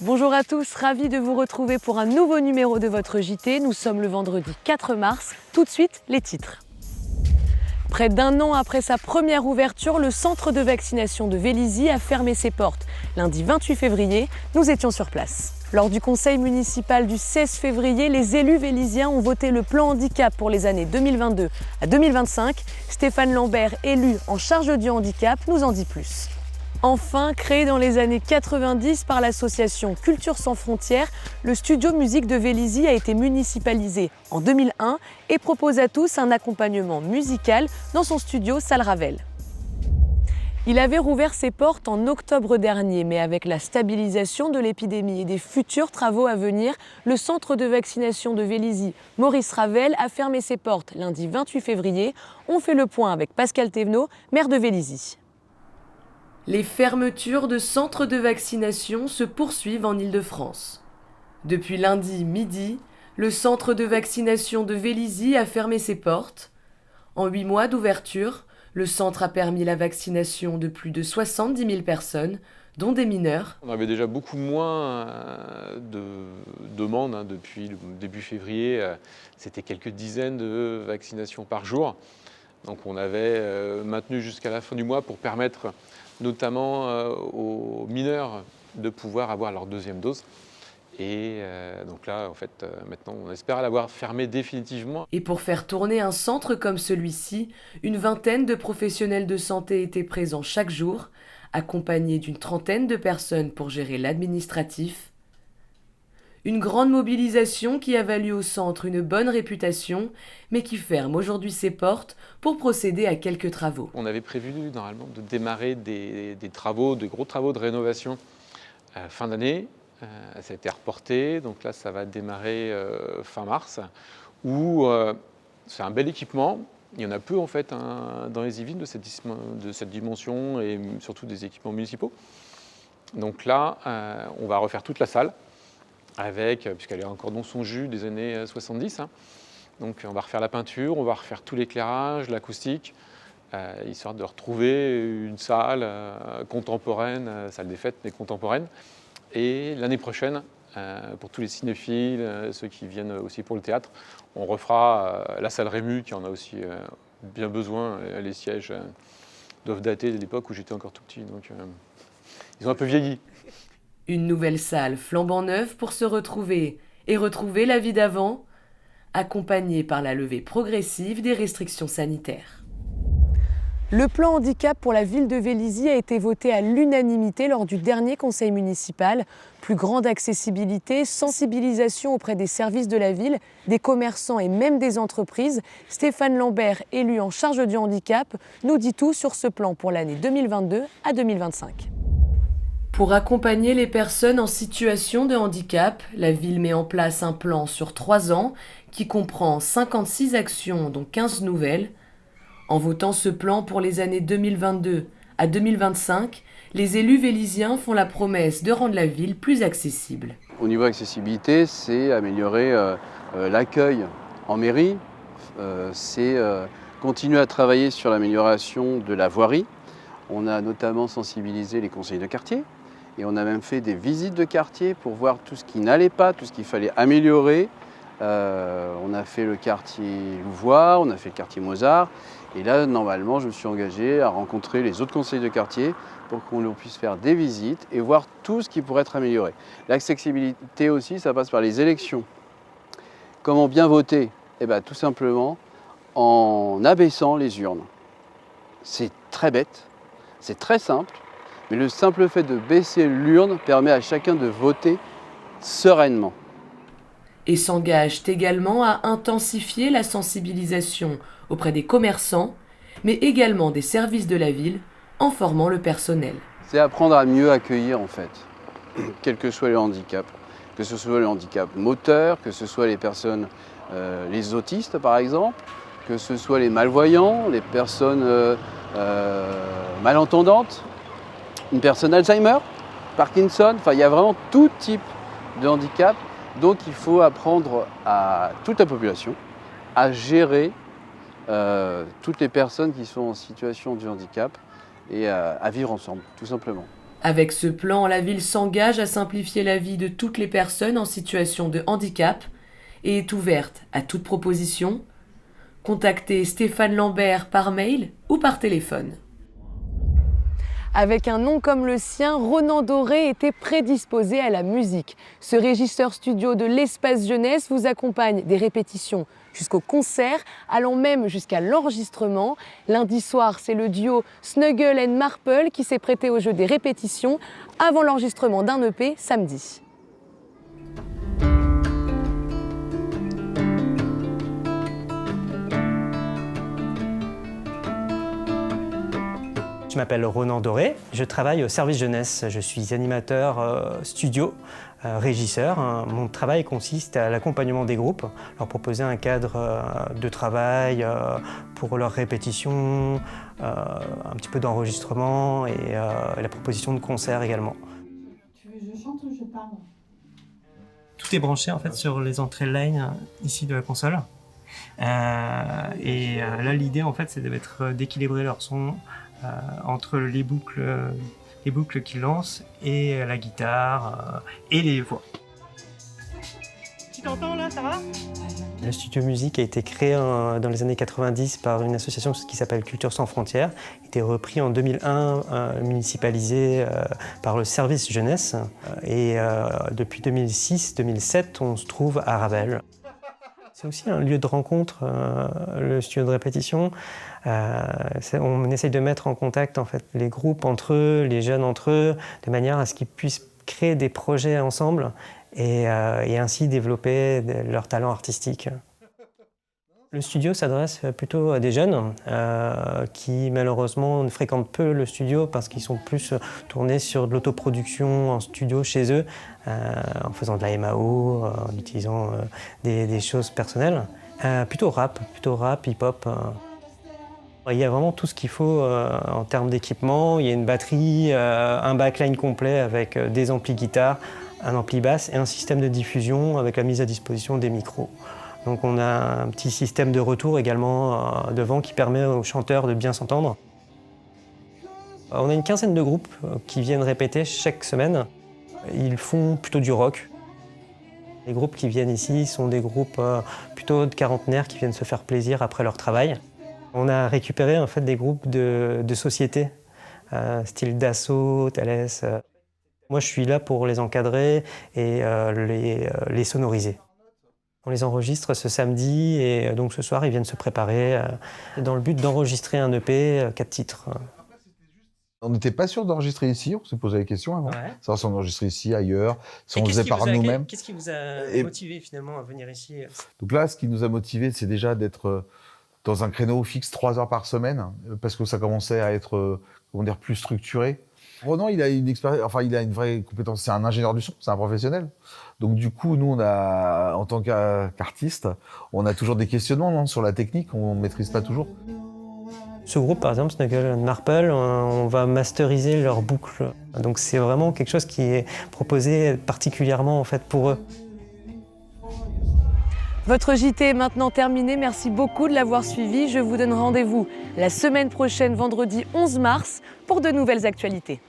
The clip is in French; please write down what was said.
Bonjour à tous, ravi de vous retrouver pour un nouveau numéro de votre JT. Nous sommes le vendredi 4 mars. Tout de suite, les titres. Près d'un an après sa première ouverture, le centre de vaccination de Vélizy a fermé ses portes. Lundi 28 février, nous étions sur place. Lors du conseil municipal du 16 février, les élus vélysiens ont voté le plan handicap pour les années 2022 à 2025. Stéphane Lambert, élu en charge du handicap, nous en dit plus. Enfin, créé dans les années 90 par l'association Culture sans frontières, le studio musique de Vélizy a été municipalisé en 2001 et propose à tous un accompagnement musical dans son studio Salle Ravel. Il avait rouvert ses portes en octobre dernier, mais avec la stabilisation de l'épidémie et des futurs travaux à venir, le centre de vaccination de Vélizy, Maurice Ravel, a fermé ses portes lundi 28 février. On fait le point avec Pascal Thévenot, maire de Vélizy. Les fermetures de centres de vaccination se poursuivent en Île-de-France. Depuis lundi midi, le centre de vaccination de Vélizy a fermé ses portes. En 8 mois d'ouverture, le centre a permis la vaccination de plus de 70 000 personnes, dont des mineurs. On avait déjà beaucoup moins de demandes depuis le début février. C'était quelques dizaines de vaccinations par jour. Donc on avait maintenu jusqu'à la fin du mois pour permettre notamment aux mineurs de pouvoir avoir leur deuxième dose. Et donc là, en fait, maintenant, on espère l'avoir fermé définitivement. Et pour faire tourner un centre comme celui-ci, une vingtaine de professionnels de santé étaient présents chaque jour, accompagnés d'une trentaine de personnes pour gérer l'administratif. Une grande mobilisation qui a valu au centre une bonne réputation, mais qui ferme aujourd'hui ses portes pour procéder à quelques travaux. On avait prévu normalement de démarrer des travaux, de gros travaux de rénovation fin d'année. Ça a été reporté, donc là ça va démarrer fin mars, où c'est un bel équipement. Il y en a peu en fait dans les Yvelines de cette dimension et surtout des équipements municipaux. Donc là, on va refaire toute la salle, puisqu'elle est encore dans son jus des années 70. Donc on va refaire la peinture, on va refaire tout l'éclairage, l'acoustique, histoire de retrouver une salle contemporaine, salle des fêtes mais contemporaine. Et l'année prochaine, pour tous les cinéphiles, ceux qui viennent aussi pour le théâtre, on refera la salle Rému qui en a aussi bien besoin. Les sièges doivent dater de l'époque où j'étais encore tout petit, donc ils ont un peu vieilli. Une nouvelle salle flambant neuve pour se retrouver et retrouver la vie d'avant, accompagnée par la levée progressive des restrictions sanitaires. Le plan handicap pour la ville de Vélizy a été voté à l'unanimité lors du dernier conseil municipal. Plus grande accessibilité, sensibilisation auprès des services de la ville, des commerçants et même des entreprises. Stéphane Lambert, élu en charge du handicap, nous dit tout sur ce plan pour l'année 2022 à 2025. Pour accompagner les personnes en situation de handicap, la ville met en place un plan sur 3 ans qui comprend 56 actions, dont 15 nouvelles. En votant ce plan pour les années 2022 à 2025, les élus vélysiens font la promesse de rendre la ville plus accessible. Au niveau accessibilité, c'est améliorer l'accueil en mairie, c'est continuer à travailler sur l'amélioration de la voirie. On a notamment sensibilisé les conseillers de quartier et on a même fait des visites de quartier pour voir tout ce qui n'allait pas, tout ce qu'il fallait améliorer. On a fait le quartier Louvois, on a fait le quartier Mozart. Et là, normalement, je me suis engagé à rencontrer les autres conseillers de quartier pour qu'on puisse faire des visites et voir tout ce qui pourrait être amélioré. L'accessibilité aussi, ça passe par les élections. Comment bien voter? Eh bien, tout simplement en abaissant les urnes. C'est très bête, c'est très simple, mais le simple fait de baisser l'urne permet à chacun de voter sereinement. Et s'engagent également à intensifier la sensibilisation auprès des commerçants, mais également des services de la ville, en formant le personnel. C'est apprendre à mieux accueillir en fait, quel que soit le handicap, que ce soit le handicap moteur, que ce soit les personnes, les autistes par exemple, que ce soit les malvoyants, les personnes malentendantes, une personne Alzheimer, Parkinson, enfin il y a vraiment tout type de handicap. Donc il faut apprendre à toute la population à gérer toutes les personnes qui sont en situation de handicap et à vivre ensemble, tout simplement. Avec ce plan, la ville s'engage à simplifier la vie de toutes les personnes en situation de handicap et est ouverte à toute proposition. Contactez Stéphane Lambert par mail ou par téléphone. Avec un nom comme le sien, Ronan Doré était prédisposé à la musique. Ce régisseur studio de l'Espace Jeunesse vous accompagne des répétitions jusqu'au concert, allant même jusqu'à l'enregistrement. Lundi soir, c'est le duo Snuggle and Marple qui s'est prêté au jeu des répétitions avant l'enregistrement d'un EP samedi. Je m'appelle Ronan Doré, je travaille au service jeunesse. Je suis animateur studio, régisseur. Mon travail consiste à l'accompagnement des groupes, leur proposer un cadre de travail pour leurs répétitions, un petit peu d'enregistrement et la proposition de concerts également. Tu veux que je chante ou je parle? Tout est branché en fait sur les entrées line ici de la console. Là l'idée en fait c'est d'équilibrer leur son entre les boucles qu'ils lancent et la guitare et les voix. Tu t'entends là, ça va? Le studio musique a été créé dans les années 90 par une association qui s'appelle Culture sans frontières. Il a été repris en 2001, municipalisé par le service jeunesse. Depuis 2006-2007, on se trouve à Ravel. C'est aussi un lieu de rencontre, le studio de répétition. On essaye de mettre en contact en fait, les groupes entre eux, les jeunes entre eux, de manière à ce qu'ils puissent créer des projets ensemble et ainsi développer leur talent artistique. Le studio s'adresse plutôt à des jeunes qui malheureusement ne fréquentent peu le studio parce qu'ils sont plus tournés sur de l'autoproduction en studio chez eux, en faisant de la MAO, en utilisant des choses personnelles. Plutôt rap, hip-hop. Il y a vraiment tout ce qu'il faut en termes d'équipement. Il y a une batterie, un backline complet avec des amplis guitare, un ampli basse et un système de diffusion avec la mise à disposition des micros. Donc on a un petit système de retour également devant qui permet aux chanteurs de bien s'entendre. On a une quinzaine de groupes qui viennent répéter chaque semaine. Ils font plutôt du rock. Les groupes qui viennent ici sont des groupes plutôt de quarantenaires qui viennent se faire plaisir après leur travail. On a récupéré en fait des groupes de sociétés, style Dassault, Thales. Moi je suis là pour les encadrer et les sonoriser. On les enregistre ce samedi et donc ce soir ils viennent se préparer dans le but d'enregistrer un EP, 4 titres. On n'était pas sûr d'enregistrer ici, on s'est posé la question avant. Ouais. Savoir si on enregistrait ici, ailleurs, si on le faisait par nous-mêmes. Qu'est-ce qui vous a motivé finalement à venir ici? Donc là, ce qui nous a motivés, c'est déjà d'être dans un créneau fixe 3 heures par semaine, parce que ça commençait à être plus structuré. Ronan, il a une expérience, enfin il a une vraie compétence, c'est un ingénieur du son, c'est un professionnel. Donc du coup, nous, en tant qu'artistes, on a toujours des questionnements sur la technique, on ne maîtrise pas toujours. Ce groupe, par exemple, Snuggle and Marple, on va masteriser leurs boucles. Donc c'est vraiment quelque chose qui est proposé particulièrement en fait, pour eux. Votre JT est maintenant terminé. Merci beaucoup de l'avoir suivi. Je vous donne rendez-vous la semaine prochaine, vendredi 11 mars, pour de nouvelles actualités.